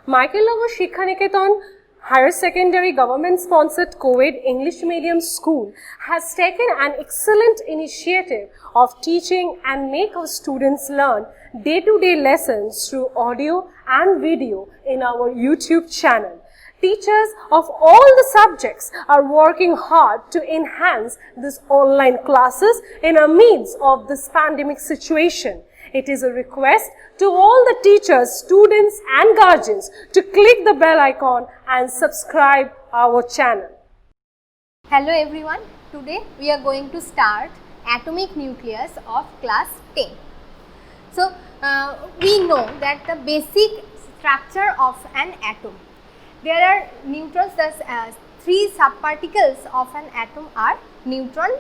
Michael Shikha Niketan Higher Secondary Government Sponsored Co-ed English Medium School has taken an excellent initiative of teaching and make our students learn day-to-day lessons through audio and video in our YouTube channel. Teachers of all the subjects are working hard to enhance these online classes in the midst of this pandemic situation. It is a request to all the teachers, students and guardians to click the bell icon and subscribe our channel. Hello everyone, today we are going to start atomic nucleus of class 10. So, we know that the basic structure of an atom. There are neutrons, three subparticles of an atom are neutrons,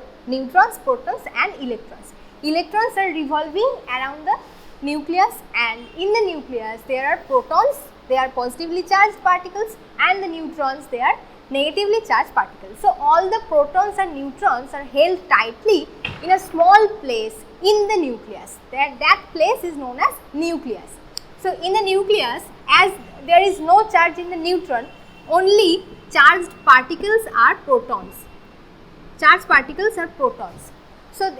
protons and electrons. Electrons are revolving around the nucleus, and in the nucleus there are protons, they are positively charged particles, and the neutrons, they are negatively charged particles. So, all the protons and neutrons are held tightly in a small place in the nucleus. That place is known as nucleus. So, in the nucleus, as there is no charge in the neutron, only charged particles are protons. Charged particles are protons. So,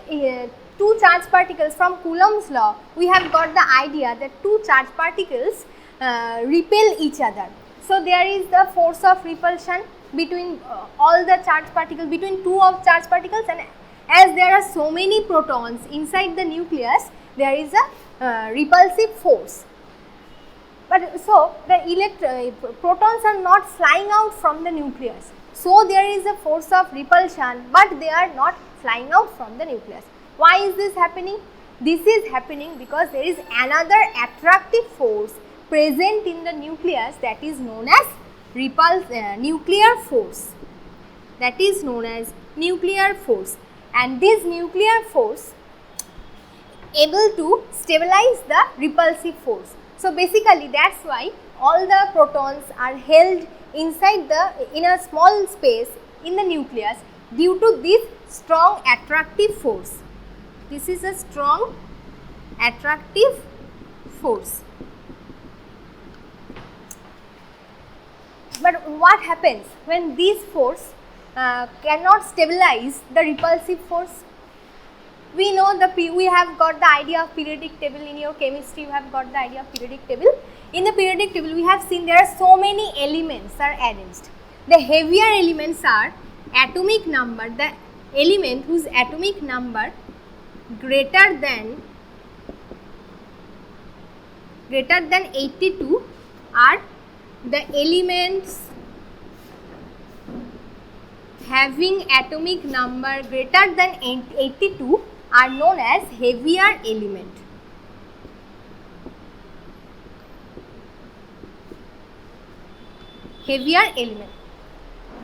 two charged particles from Coulomb's law, we have got the idea that two charged particles repel each other. So, there is the force of repulsion between all the charged particles, between two of charged particles, and as there are so many protons inside the nucleus, there is a repulsive force. But so, the protons are not flying out from the nucleus. So, there is a force of repulsion, but they are not flying out from the nucleus. Why is this happening? This is happening because there is another attractive force present in the nucleus, that is known as nuclear force. That is known as nuclear force, and this nuclear force able to stabilize the repulsive force. So, basically that is why all the protons are held inside in a small space in the nucleus due to this strong attractive force. This is a strong attractive force. But what happens when this force cannot stabilize the repulsive force? We know we have got the idea of periodic table. In your chemistry, you have got the idea of periodic table. In the periodic table, we have seen there are so many elements are arranged. The heavier elements are atomic number, the element whose atomic number greater than 82 are the elements having atomic number greater than 82 are known as heavier element. Heavier element.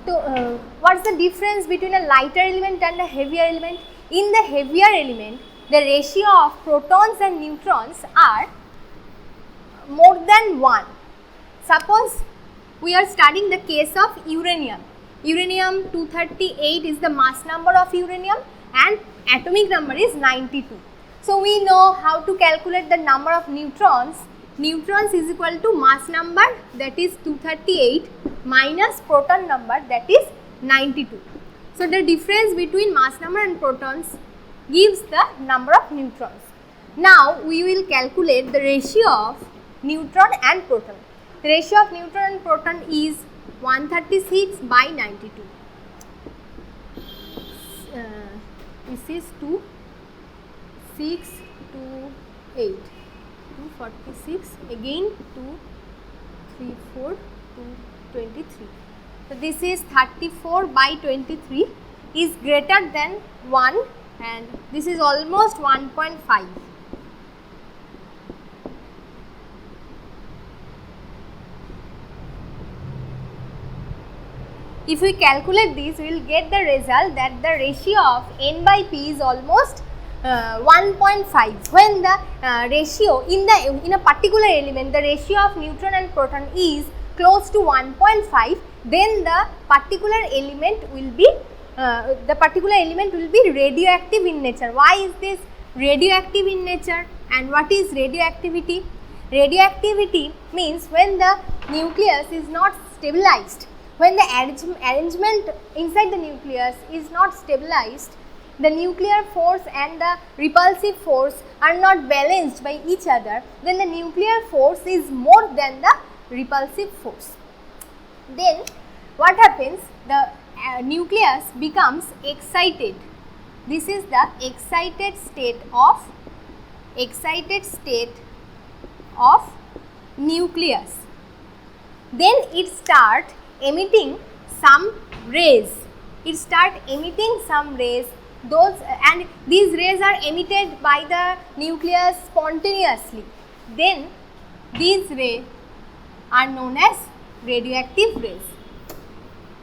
So, what is the difference between a lighter element and a heavier element? In the heavier element, the ratio of protons and neutrons are more than 1. Suppose we are studying the case of uranium. Uranium 238 is the mass number of uranium and atomic number is 92. So, we know how to calculate the number of neutrons. Neutrons is equal to mass number, that is 238, minus proton number, that is 92. So, the difference between mass number and protons gives the number of neutrons. Now, we will calculate the ratio of neutron and proton. The ratio of neutron and proton is 136 by 92. This is 2, 6, 2, 8, 246, again 2, 3, 4, 2, 23. So, this is 34 by 23 is greater than 1, and this is almost 1.5. If we calculate this, we will get the result that the ratio of n by p is almost 1.5. When the ratio in a particular element, the ratio of neutron and proton is close to 1.5, then the particular element will be radioactive in nature. Why is this radioactive in nature, and what is radioactivity? radioactivity means when the nucleus is not stabilized, when the arrangement inside the nucleus is not stabilized, the nuclear force and the repulsive force are not balanced by each other, then the nuclear force is more than the repulsive force. Then what happens? The nucleus becomes excited. This is the excited state of nucleus. Then it start emitting some rays. Those and these rays are emitted by the nucleus spontaneously. Then these rays are known as radioactive rays.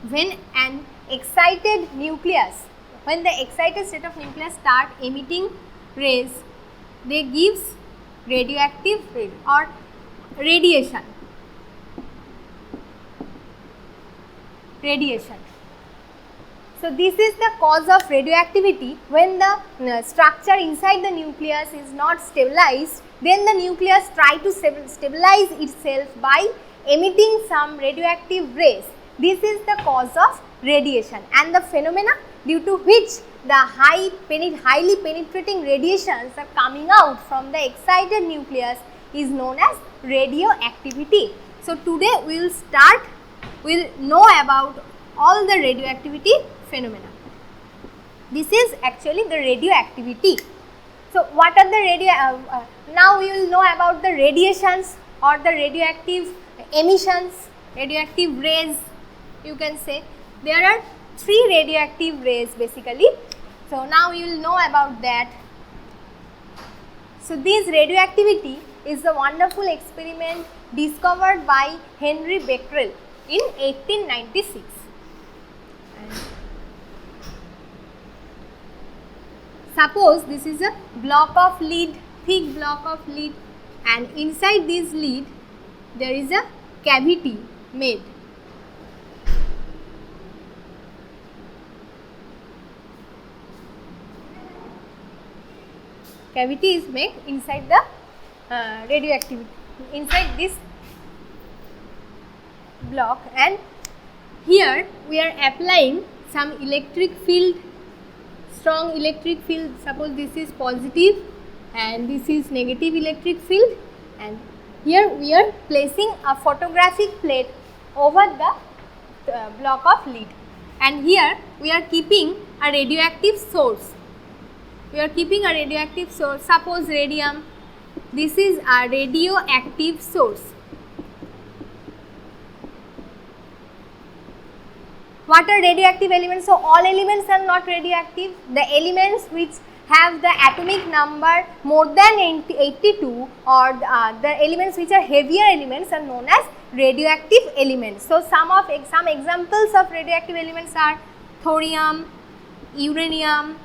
When an excited nucleus, when the excited state of nucleus start emitting rays, they gives radioactive rays or radiation. So this is the cause of radioactivity. When the structure inside the nucleus is not stabilized, then the nucleus try to stabilize itself by emitting some radioactive rays. This is the cause of radiation, and the phenomena due to which the highly penetrating radiations are coming out from the excited nucleus is known as radioactivity. So today we will know about all the radioactivity phenomena. This is actually the radioactivity. So what are the now we will know about the radiations or the radioactive emissions, radioactive rays, you can say. There are 3 radioactive rays basically. So now you will know about that. So this radioactivity is a wonderful experiment discovered by Henry Becquerel in 1896. Suppose this is a block of lead, thick block of lead, and inside this lead there is a cavity made. Cavity is made inside the radioactivity, inside this block, and here we are applying some electric field, strong electric field. Suppose this is positive and this is negative electric field, and here we are placing a photographic plate over the block of lead, and here we are keeping a radioactive source. Suppose radium. This is a radioactive source. What are radioactive elements? So all elements are not radioactive. The elements which have the atomic number more than 82 or the elements which are heavier elements are known as radioactive elements. So some examples of radioactive elements are thorium, uranium,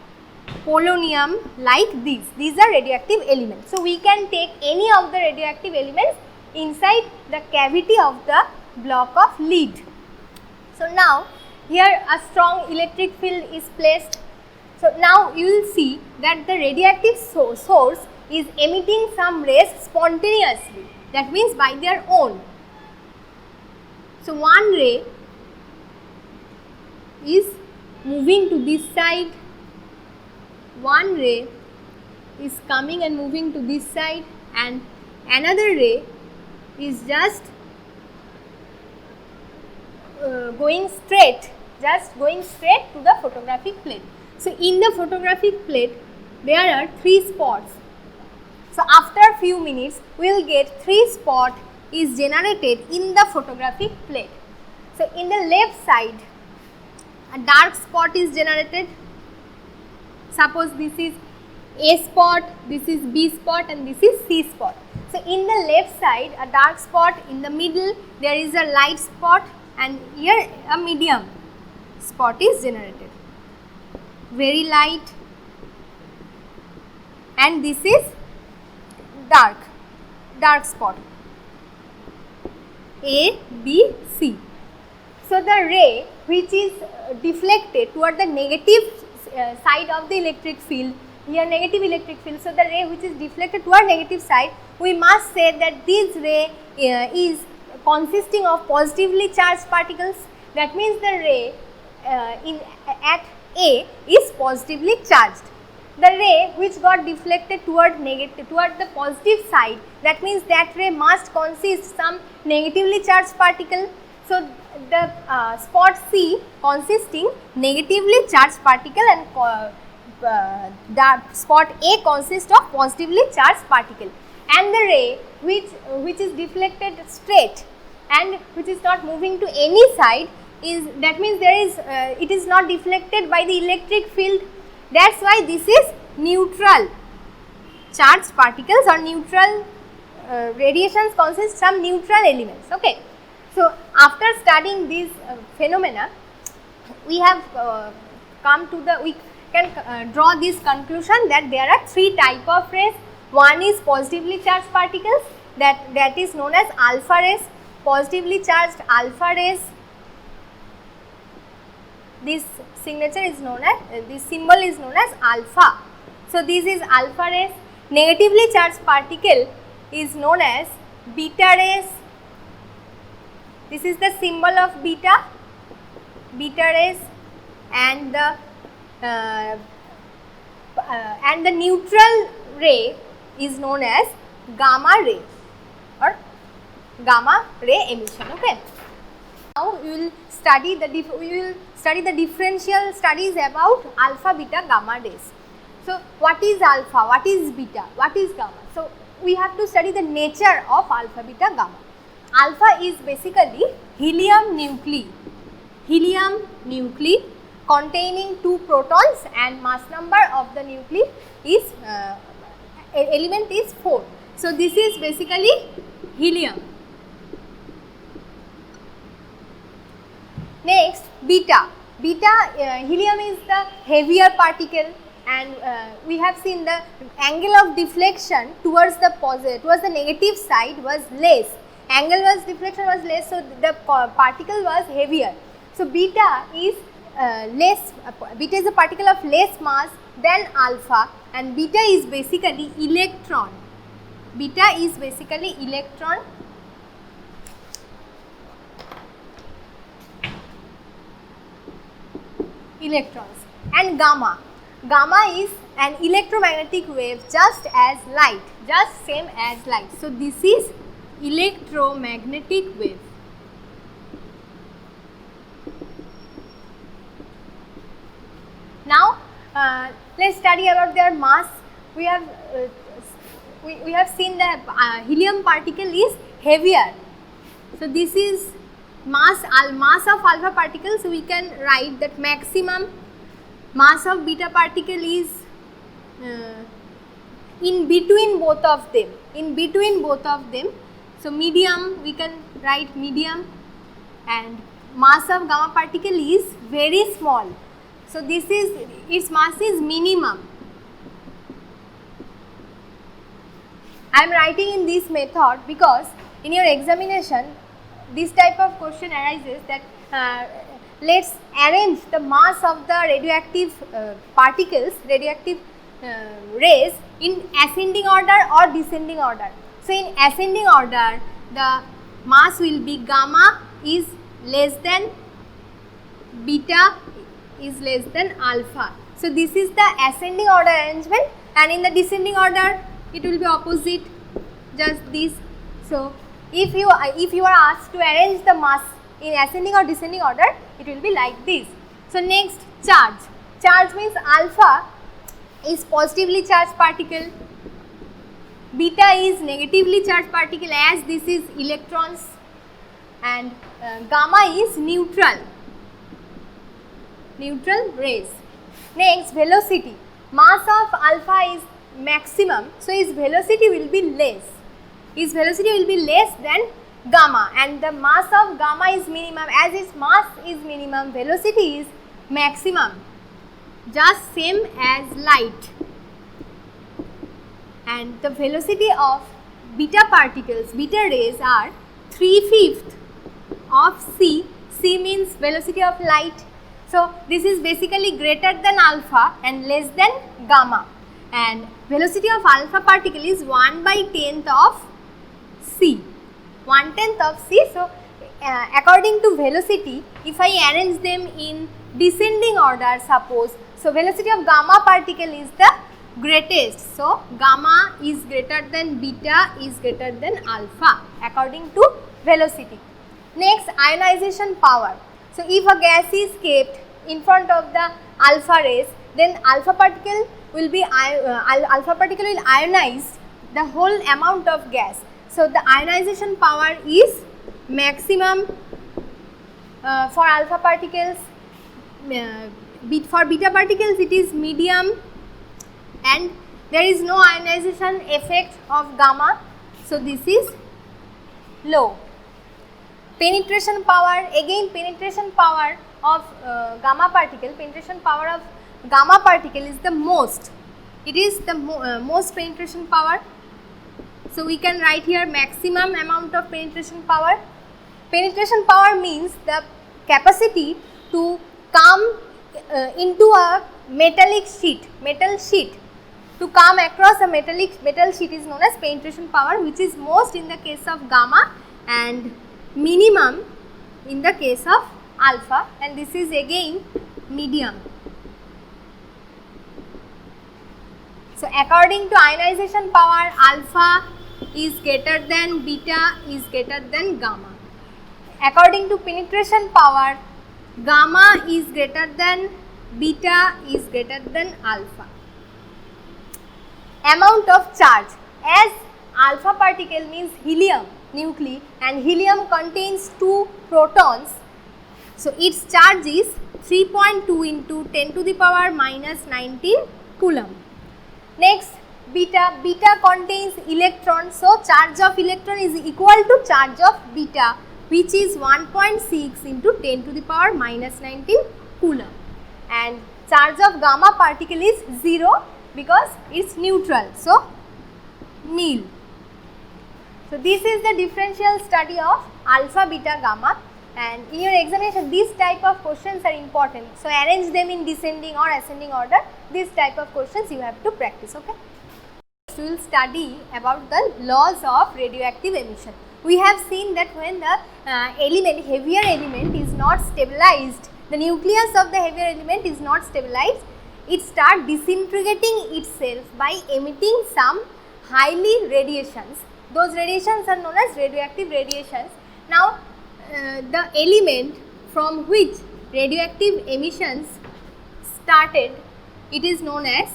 polonium, like these. These are radioactive elements. So we can take any of the radioactive elements inside the cavity of the block of lead. So now here a strong electric field is placed. So now you will see that the radioactive source is emitting some rays spontaneously, that means by their own. So one ray is moving to this side, one ray is coming and moving to this side, and another ray is just going straight to the photographic plate. So in the photographic plate there are 3 spots. So after a few minutes we will get 3 spots is generated in the photographic plate. So in the left side a dark spot is generated. Suppose this is A spot, this is B spot, and this is C spot. So in the left side a dark spot, in the middle there is a light spot, and here a medium spot is generated, very light, and this is dark spot, A, B, C. So the ray which is deflected toward the negative side of the electric field, here negative electric field, so the ray which is deflected toward negative side we must say that this ray is consisting of positively charged particles. That means the ray at A is positively charged. The ray which got deflected toward the positive side, that means that ray must consist some negatively charged particle. So the spot C consisting negatively charged particle and the spot A consists of positively charged particle, and the ray which is deflected straight and which is not moving to any side is, that means there is it is not deflected by the electric field. That's why this is neutral charged particles, or neutral radiations consist some neutral elements. Okay. So after studying these phenomena, we have we can draw this conclusion that there are three types of rays. One is positively charged particles, that is known as alpha rays. Positively charged alpha rays, this signature is known as, this symbol is known as alpha. So this is alpha rays. Negatively charged particle is known as beta rays. This is the symbol of beta rays, and the neutral ray is known as gamma ray, or gamma ray emission. Okay. Now we will study the differential studies about alpha, beta, gamma rays. So what is alpha, what is beta, what is gamma? So we have to study the nature of alpha, beta, gamma. Alpha is basically helium nuclei containing 2 protons, and mass number of the nuclei is element is 4. So this is basically helium. Next, beta. Helium is the heavier particle, and we have seen the angle of deflection towards the negative side was less. Angle was deflection was less, so the particle was heavier. So beta is beta is a particle of less mass than alpha, and beta is basically electron. Beta is basically electron. Electrons. And gamma is an electromagnetic wave, just as light, just same as light. So this is electromagnetic wave. Now let's study about their mass. We have seen that helium particle is heavier. So this is mass of alpha particle. So we can write that maximum mass of beta particle is in between both of them. So medium, we can write medium, and mass of gamma particle is very small. So this is, its mass is minimum. I am writing in this method because in your examination this type of question arises that let's arrange the mass of the radioactive particles, radioactive rays in ascending order or descending order. So in ascending order, the mass will be gamma is less than beta is less than alpha. So this is the ascending order arrangement, and in the descending order it will be opposite, just this. So if you are asked to arrange the mass in ascending or descending order, it will be like this. So next, charge. Charge means alpha is positively charged particle, beta is negatively charged particle, as this is electrons, and gamma is neutral rays. Next, velocity. Mass of alpha is maximum, so its velocity will be less. Its velocity will be less than gamma, and the mass of gamma is minimum. As its mass is minimum, velocity is maximum, just same as light. And the velocity of beta particles, beta rays, are 3/5 of c. C means velocity of light. So this is basically greater than alpha and less than gamma. and velocity of alpha particle is 1/10th of c. 1/10th of c. So, according to velocity, if I arrange them in descending order, suppose, so velocity of gamma particle is the greatest. So, gamma is greater than beta is greater than alpha according to velocity. Next, ionization power. So, if a gas is kept in front of the alpha rays, then alpha particle will ionize the whole amount of gas. So, the ionization power is maximum for alpha particles. For beta particles it is medium, and there is no ionization effect of gamma. So, this is low. Penetration power, again penetration power of gamma particle, penetration power of gamma particle is the most. It is the most penetration power. So, we can write here maximum amount of penetration power. Penetration power means the capacity to come into a metal sheet. To come across a metal sheet is known as penetration power, which is most in the case of gamma and minimum in the case of alpha, and this is again medium. So, according to ionization power, alpha is greater than beta is greater than gamma. According to penetration power, gamma is greater than beta is greater than alpha. Amount of charge, as alpha particle means helium nuclei and helium contains 2 protons. So, its charge is 3.2 into 10 to the power minus 19 coulomb. Next, beta contains electron. So, charge of electron is equal to charge of beta, which is 1.6 into 10 to the power minus 19 coulomb, and charge of gamma particle is 0 because it is neutral. So, nil. So, this is the differential study of alpha, beta, gamma, and in your examination these type of questions are important. So, arrange them in descending or ascending order. This type of questions you have to practice. Okay. We will study about the laws of radioactive emission. We have seen that when the heavier element is not stabilized, the nucleus of the heavier element is not stabilized, it starts disintegrating itself by emitting some highly radiations. Those radiations are known as radioactive radiations. Now, the element from which radioactive emissions started, it is known as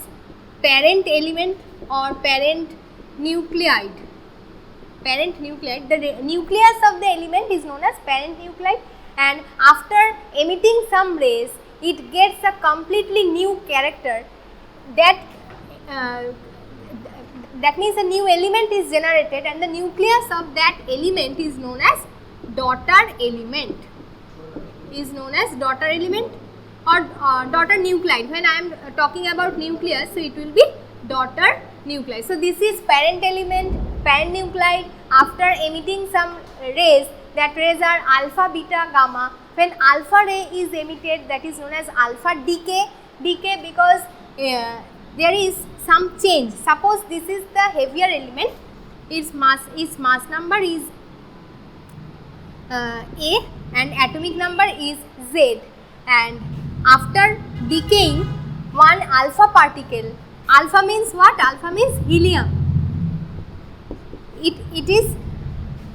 parent element or parent nuclide. Parent nuclide, the nucleus of the element is known as parent nuclide, and after emitting some rays, it gets a completely new character. That means a new element is generated, and the nucleus of that element is known as daughter element. Or daughter nuclide. When I am talking about nucleus, so it will be daughter nuclide. So, this is parent element, parent nuclide. After emitting some rays, that rays are alpha, beta, gamma. When alpha ray is emitted, that is known as alpha decay. Decay because there is some change. Suppose this is the heavier element, its mass number is A and atomic number is Z, and after decaying one alpha particle, alpha means what? Alpha means helium. It is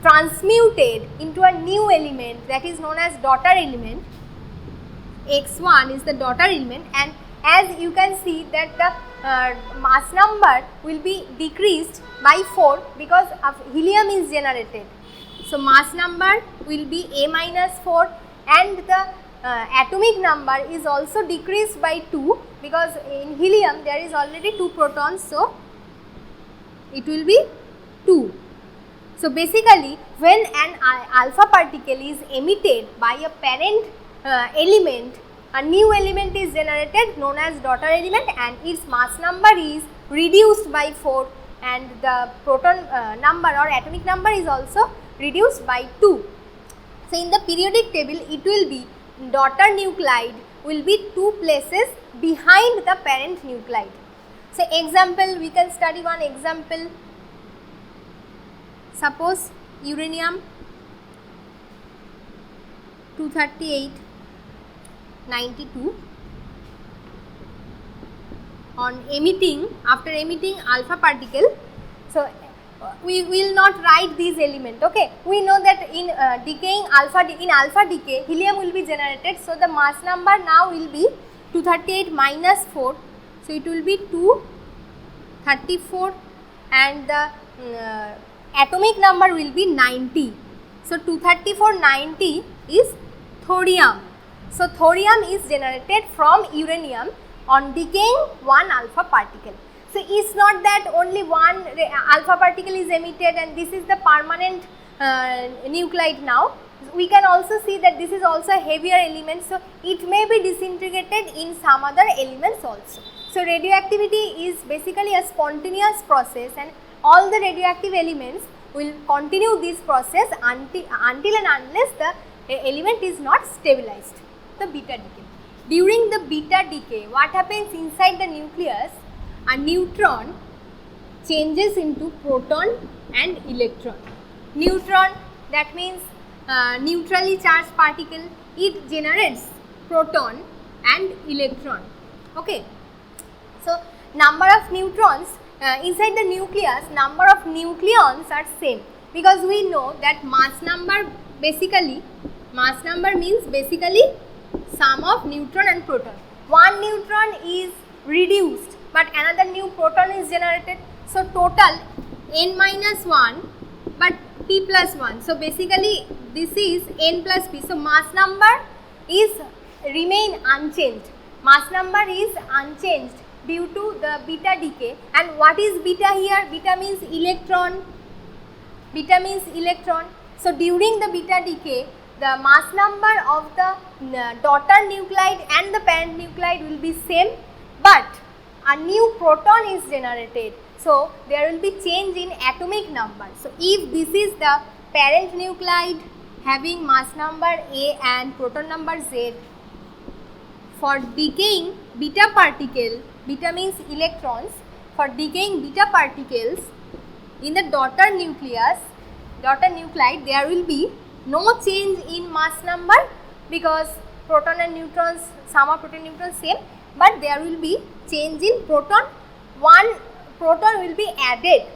transmuted into a new element that is known as daughter element. X1 is the daughter element, and as you can see that the mass number will be decreased by 4 because of helium is generated. So, mass number will be A minus 4, and the atomic number is also decreased by 2 because in helium there is already 2 protons. So, it will be 2. So, basically when an alpha particle is emitted by a parent element, a new element is generated known as daughter element, and its mass number is reduced by 4, and the proton number or atomic number is also reduced by 2. So, in the periodic table it will be daughter nuclide will be 2 places behind the parent nuclide. So example, we can study one example. Suppose uranium 238 92 on emitting, after emitting alpha particle. So we will not write these element, okay. We know that in decaying in alpha decay helium will be generated. So the mass number now will be 238 minus 4, so it will be 234 and the atomic number will be 90. So 234 90 is thorium. So thorium is generated from uranium on decaying one alpha particle. So it's not that only one alpha particle is emitted and this is the permanent nuclide now. We can also see that this is also a heavier element, so it may be disintegrated in some other elements also. So radioactivity is basically a spontaneous process and all the radioactive elements will continue this process until and unless the element is not stabilized, the beta decay. During the beta decay, what happens inside the nucleus? A neutron changes into proton and electron. Neutron, that means neutrally charged particle, it generates proton and electron, okay. So number of neutrons inside the nucleus, number of nucleons are same, because we know that mass number means basically sum of neutron and proton. One neutron is reduced but another new proton is generated. So total n minus 1 but p plus 1. So basically this is n plus p. So mass number is remain unchanged. Mass number is unchanged due to the beta decay. And what is beta here? Beta means electron. Beta means electron. So during the beta decay, the mass number of the daughter nuclide and the parent nuclide will be same, but a new proton is generated. So there will be change in atomic number. So if this is the parent nuclide having mass number A and proton number Z, for decaying beta particle, beta means electrons, for decaying beta particles in the daughter nucleus, daughter nuclide, there will be no change in mass number because proton and neutrons, sum of proton and neutrons same, but there will be change in proton. One proton will be added.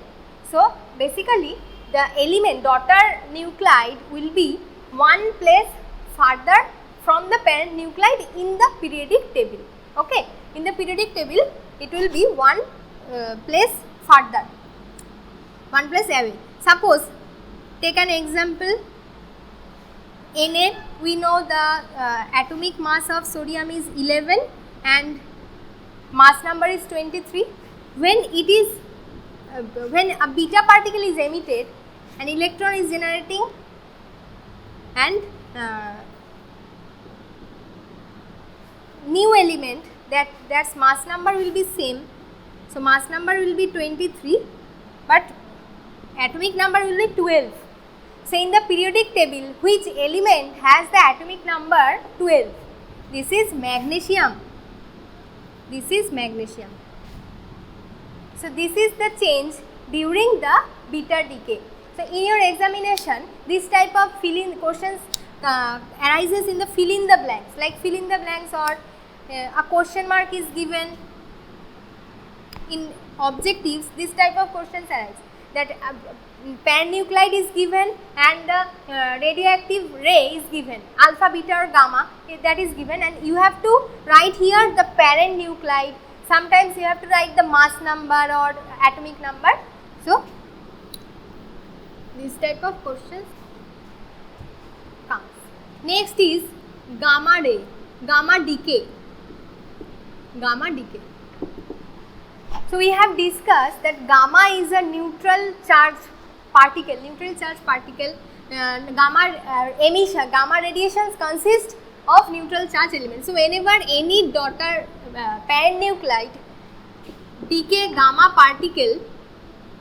So basically the element daughter nuclide will be one place further from the parent nuclide in the periodic table, okay. In the periodic table it will be one place further, one place away. Suppose take an example, Na, we know the atomic mass of sodium is 11 and mass number is 23. When it is when a beta particle is emitted, an electron is generating and new element, that's mass number will be same. So mass number will be 23 but atomic number will be 12. So in the periodic table, which element has the atomic number 12? This is magnesium. This is magnesium. So this is the change during the beta decay. So in your examination, this type of fill-in questions arises in the fill in the blanks, like fill in the blanks or a question mark is given. In objectives, this type of questions arise, that parent nuclide is given and the radioactive ray is given, alpha, beta or gamma, that is given, and you have to write here the parent nuclide. Sometimes you have to write the mass number or atomic number. So this type of questions comes. Next is gamma ray, gamma decay. Gamma decay. So we have discussed that gamma is a neutral charge particle. Gamma emission, gamma radiations consist of neutral charge elements. So whenever any daughter parent nuclide decay gamma particle,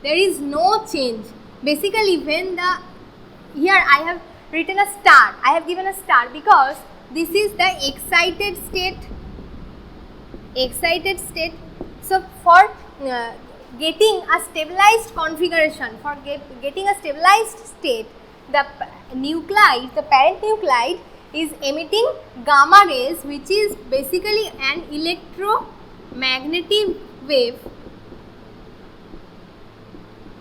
there is no change. Basically when the, here I have written a star, I have given a star because this is the excited state. So for getting a stabilized configuration, for getting a stabilized state, the nuclide, the parent nuclide is emitting gamma rays, which is basically an electromagnetic wave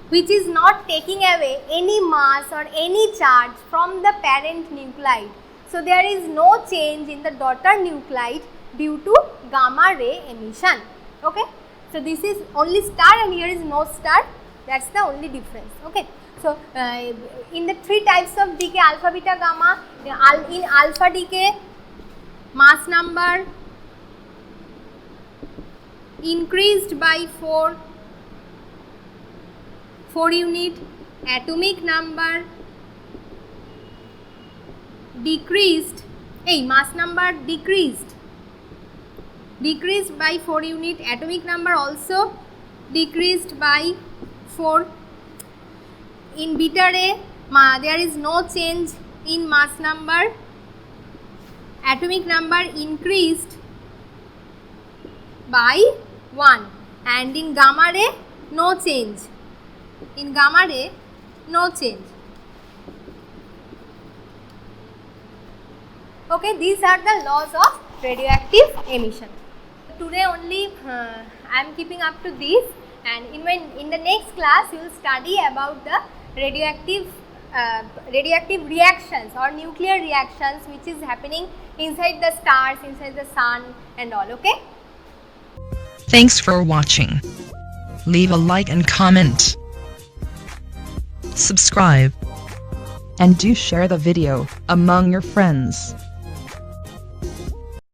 which is not taking away any mass or any charge from the parent nuclide. So, there is no change in the daughter nuclide due to gamma ray emission. Okay. So, this is only star and here is no star, that is the only difference. Okay. So, in the three types of decay, alpha, beta, gamma, in alpha decay, mass number increased by 4 unit, atomic number decreased, mass number decreased by 4 unit, atomic number also decreased by 4. In beta ray, there is no change in mass number, atomic number increased by 1, and in gamma ray no change. In gamma ray no change. Okay, these are the laws of radioactive emission. Today only I am keeping up to this, and in the next class you will study about the radioactive reactions or nuclear reactions which is happening inside the stars, inside the sun and all. Okay. Thanks for watching. Leave a like and comment. Subscribe. And do share the video among your friends.